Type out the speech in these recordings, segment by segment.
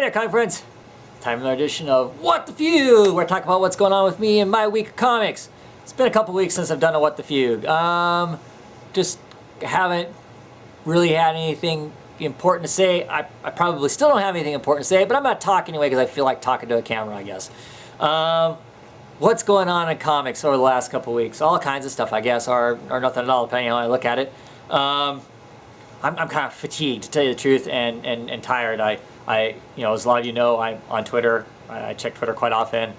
there, comic friends. Time for another edition of What the Fugue. We're talking about what's going on with me in my week of comics. It's been a couple weeks since I've done a What the Fugue. Just haven't really had anything important to say. I probably still don't have anything important to say, but I'm not talking anyway because I feel like talking to a camera, I guess. What's going on in comics over the last couple weeks? All kinds of stuff, I guess, or nothing at all, depending on how I look at it. I'm kind of fatigued, to tell you the truth, and tired. As a lot of you know, I'm on Twitter. I check Twitter quite often.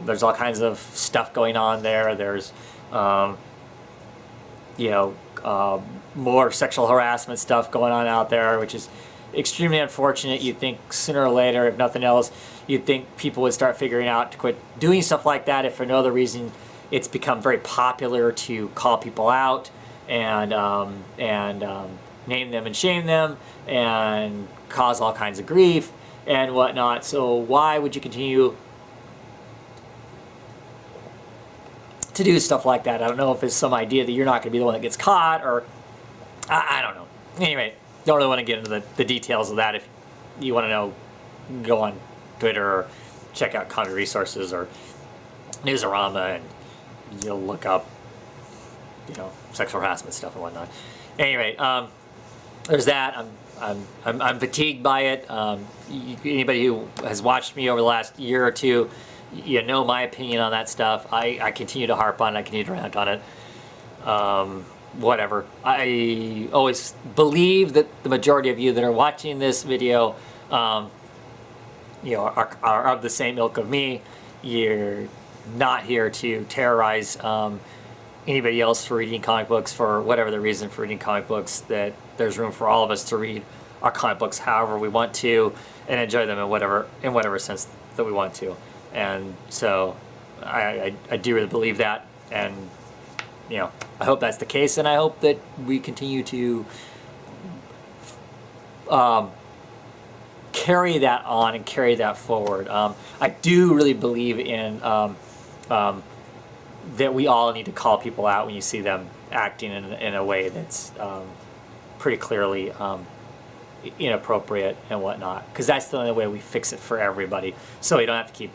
There's all kinds of stuff going on there. There's, more sexual harassment stuff going on out there, which is extremely unfortunate. You'd think sooner or later, if nothing else, you'd think people would start figuring out to quit doing stuff like that. If for no other reason, it's become very popular to call people out and name them and shame them and cause all kinds of grief and whatnot. So why would you continue to do stuff like that? I don't know if it's some idea that you're not going to be the one that gets caught, or I don't know. Anyway, don't really want to get into the details of that. If you want to know, go on Twitter or check out Comic Resources or Newsarama, and you'll look up, sexual harassment stuff and whatnot. Anyway, there's that. I'm fatigued by it. Anybody who has watched me over the last year or two, you know my opinion on that stuff. I continue to harp on it. I continue to rant on it. Whatever. I always believe that the majority of you that are watching this video, are of the same ilk of me. You're not here to terrorize anybody else for reading comic books for whatever the reason for reading comic books. That there's room for all of us to read our comic books however we want to and enjoy them in whatever sense that we want to. And so I do really believe that, and I hope that's the case, and I hope that we continue to carry that on and carry that forward. I do really believe in that we all need to call people out when you see them acting in a way that's pretty clearly inappropriate and whatnot, because that's the only way we fix it for everybody, so we don't have to keep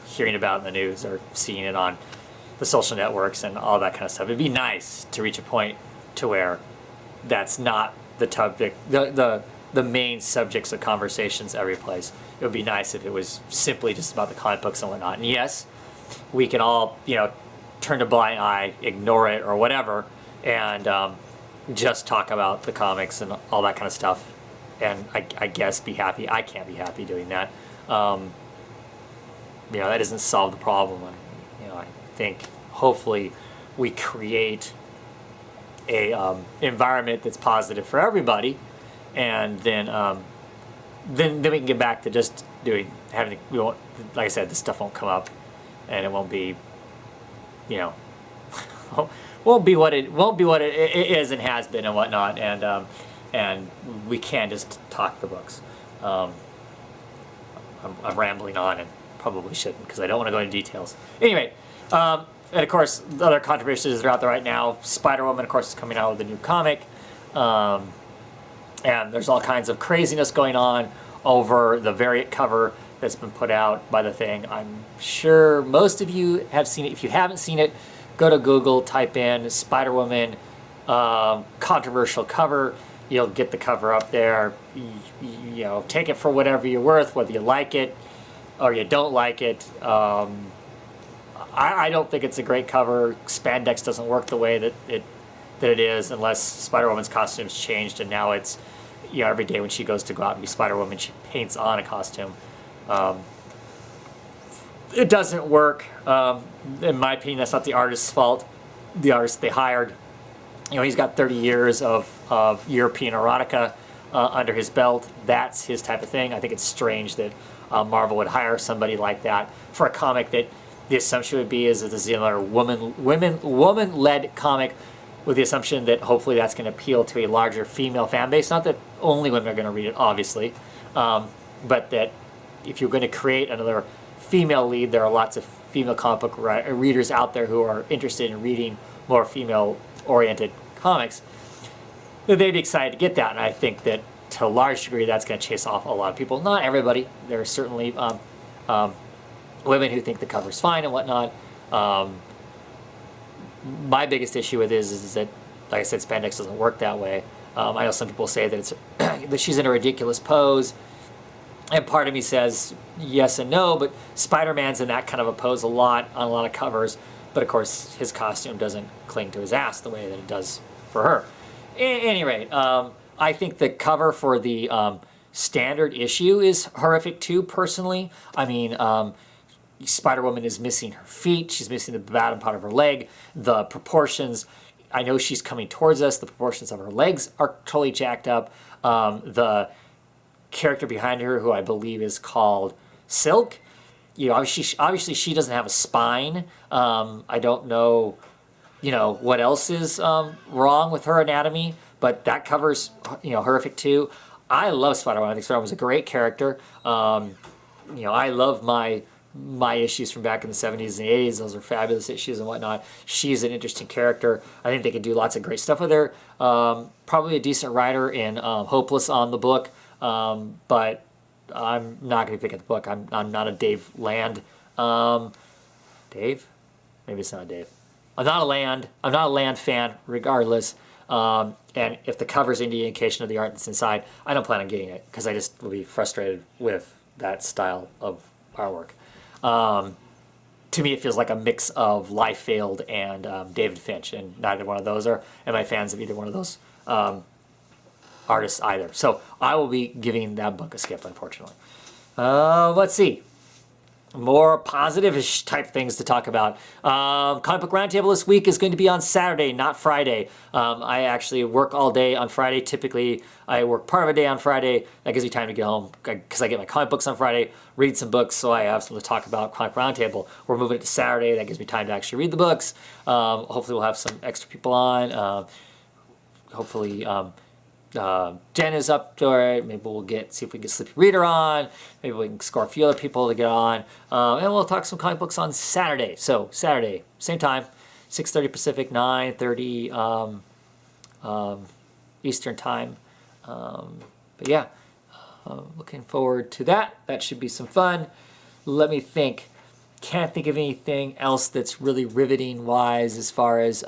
hearing about it in the news or seeing it on the social networks and all that kind of stuff. It'd be nice to reach a point to where that's not the topic, the main subjects of conversations every place. It would be nice if it was simply just about the comic books and whatnot. And yes, we can all, turn a blind eye, ignore it or whatever, and just talk about the comics and all that kind of stuff. And I guess be happy. I can't be happy doing that. That doesn't solve the problem. I think hopefully we create a environment that's positive for everybody, and then we can get back to just having. We won't, like I said, this stuff won't come up, and it won't be, won't be what it is and has been and whatnot, and we can't just talk the books. I'm rambling on and probably shouldn't, because I don't want to go into details. Anyway, and of course, the other controversies that are out there right now. Spider-Woman, of course, is coming out with a new comic, and there's all kinds of craziness going on over the variant cover that's been put out by the thing. I'm sure most of you have seen it. If you haven't seen it, go to Google, type in Spider-Woman controversial cover. You'll get the cover up there. Take it for whatever you're worth, whether you like it or you don't like it. I don't think it's a great cover. Spandex doesn't work the way that it is, unless Spider-Woman's costume's changed, and now it's, every day when she goes to go out and be Spider-Woman, she paints on a costume. It doesn't work. In my opinion, that's not the artist's fault. The artist they hired, he's got 30 years of European erotica under his belt. That's his type of thing. I think it's strange that Marvel would hire somebody like that for a comic that the assumption would be is that this is another woman-led comic, with the assumption that hopefully that's going to appeal to a larger female fan base. Not that only women are going to read it, obviously, but that if you're going to create another female lead, there are lots of female comic book readers out there who are interested in reading more female-oriented comics, that they'd be excited to get that. And I think that to a large degree, that's going to chase off a lot of people. Not everybody. There are certainly women who think the cover's fine and whatnot. My biggest issue with it is that, like I said, spandex doesn't work that way. I know some people say that it's that she's in a ridiculous pose, and part of me says yes and no, but Spider-Man's in that kind of a pose a lot on a lot of covers, but of course his costume doesn't cling to his ass the way that it does for her. At any rate, I think the cover for the standard issue is horrific too, personally. I mean, Spider-Woman is missing her feet. She's missing the bottom part of her leg. The proportions, I know she's coming towards us. The proportions of her legs are totally jacked up. The character behind her, who I believe is called Silk, you know, obviously she doesn't have a spine. I don't know, you know, what else is wrong with her anatomy, but that covers, you know, horrific too. I love Spider-Woman. I think Spider-Woman was a great character. You know, I love my issues from back in the 70s and 80s. Those are fabulous issues and whatnot. She's an interesting character. I think they could do lots of great stuff with her. Probably a decent writer in Hopeless on the book, but I'm not going to pick up the book. I'm not a Dave Land. Dave? Maybe it's not Dave. I'm not a Land fan, regardless. And if the cover's any indication of the art that's inside, I don't plan on getting it because I just will be frustrated with that style of artwork. To me, it feels like a mix of Liefeld and David Finch, and neither one of those am I fans of either one of those artists either. So I will be giving that book a skip, unfortunately. Let's see. More positive-ish type things to talk about. Comic Book Roundtable this week is going to be on Saturday, not Friday. I actually work all day on Friday. Typically, I work part of a day on Friday. That gives me time to get home because I get my comic books on Friday, read some books, so I have something to talk about. Comic Roundtable. We're moving it to Saturday. That gives me time to actually read the books. Hopefully, we'll have some extra people on. Hopefully, Jen is up to it. Maybe we'll see if we can get Sleepy Reader on. Maybe we can score a few other people to get on. And we'll talk some comic books on Saturday. So Saturday, same time, 6:30 Pacific, 9:30 Eastern time. But yeah, looking forward to that. That should be some fun. Let me think. Can't think of anything else that's really riveting wise as far as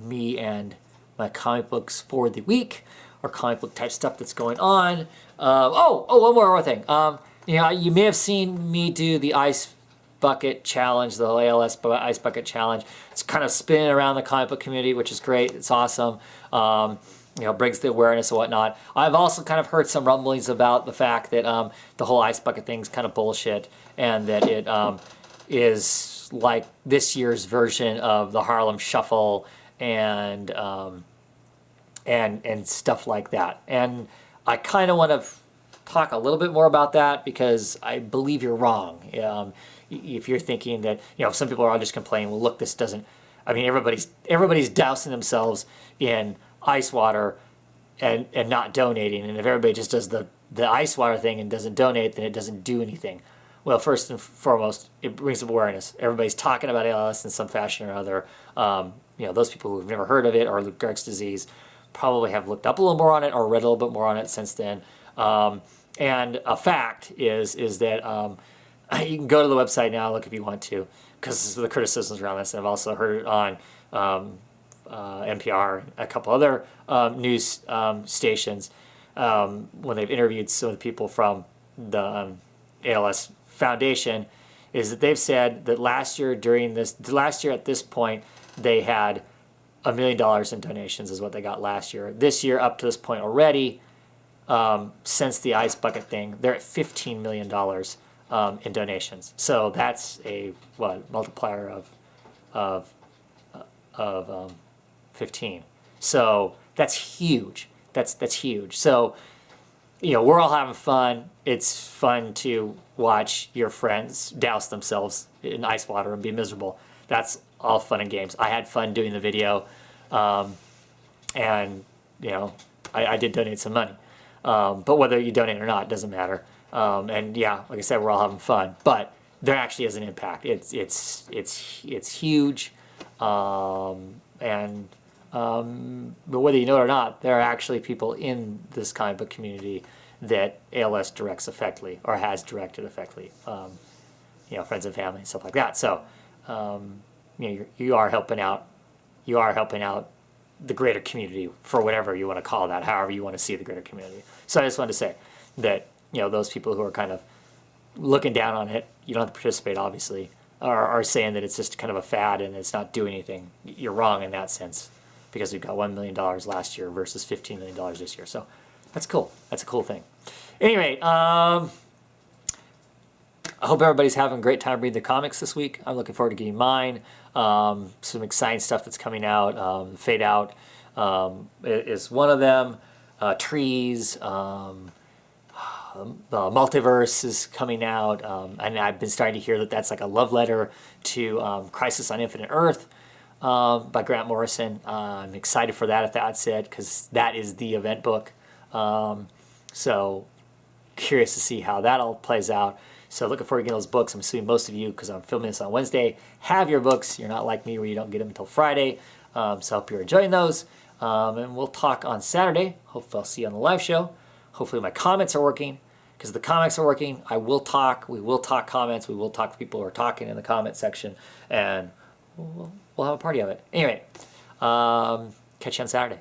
me and my comic books for the week or comic book type stuff that's going on. One more thing. You know, you may have seen me do the Ice Bucket Challenge, the ALS Ice Bucket Challenge. It's kind of spinning around the comic book community, which is great. It's awesome. You know, brings the awareness and whatnot. I've also kind of heard some rumblings about the fact that the whole Ice Bucket thing's kind of bullshit, and that it is like this year's version of the Harlem Shuffle and stuff like that. And I kind of want to talk a little bit more about that because I believe you're wrong. If you're thinking that, you know, some people are all just complaining, well, look, this doesn't, I mean, everybody's dousing themselves in ice water and not donating. And if everybody just does the ice water thing and doesn't donate, then it doesn't do anything. Well, first and foremost, it brings up awareness. Everybody's talking about ALS in some fashion or other. You know, those people who've never heard of it or Lou Gehrig's disease probably have looked up a little more on it or read a little bit more on it since then. And a fact is that you can go to the website now, look if you want to, because the criticisms around this. And I've also heard it on NPR and a couple other news stations when they've interviewed some of the people from the ALS Foundation, is that they've said that last year at this point, they had $1 million in donations is what they got last year. This year, up to this point already, since the Ice Bucket thing, they're at $15 million in donations. So that's a multiplier of 15. So that's huge. That's huge. So, you know, we're all having fun. It's fun to watch your friends douse themselves in ice water and be miserable. That's all fun and games. I had fun doing the video, and you know, I did donate some money. But whether you donate or not doesn't matter. And yeah, like I said, we're all having fun. But there actually is an impact. It's huge, and but whether you know it or not, there are actually people in this comic book community that ALS directs effectively or has directed effectively. Friends and family and stuff like that. So, you are helping out. You are helping out the greater community, for whatever you want to call that, however you want to see the greater community. So I just wanted to say that, those people who are kind of looking down on it, you don't have to participate, obviously, are saying that it's just kind of a fad and it's not doing anything. You're wrong in that sense, because we've got $1 million last year versus $15 million this year. So that's cool. That's a cool thing. Anyway, I hope everybody's having a great time reading the comics this week. I'm looking forward to getting mine. Some exciting stuff that's coming out. Fade Out is one of them. Trees. The Multiverse is coming out. And I've been starting to hear that that's like a love letter to Crisis on Infinite Earth by Grant Morrison. I'm excited for that, if that's it, because that is the event book. So curious to see how that all plays out. So looking forward to getting those books. I'm assuming most of you, because I'm filming this on Wednesday, have your books. You're not like me where you don't get them until Friday. So I hope you're enjoying those. And we'll talk on Saturday. Hopefully I'll see you on the live show. Hopefully my comments are working, because the comics are working. I will talk. We will talk comments. We will talk to people who are talking in the comment section. And we'll have a party of it. Anyway, catch you on Saturday.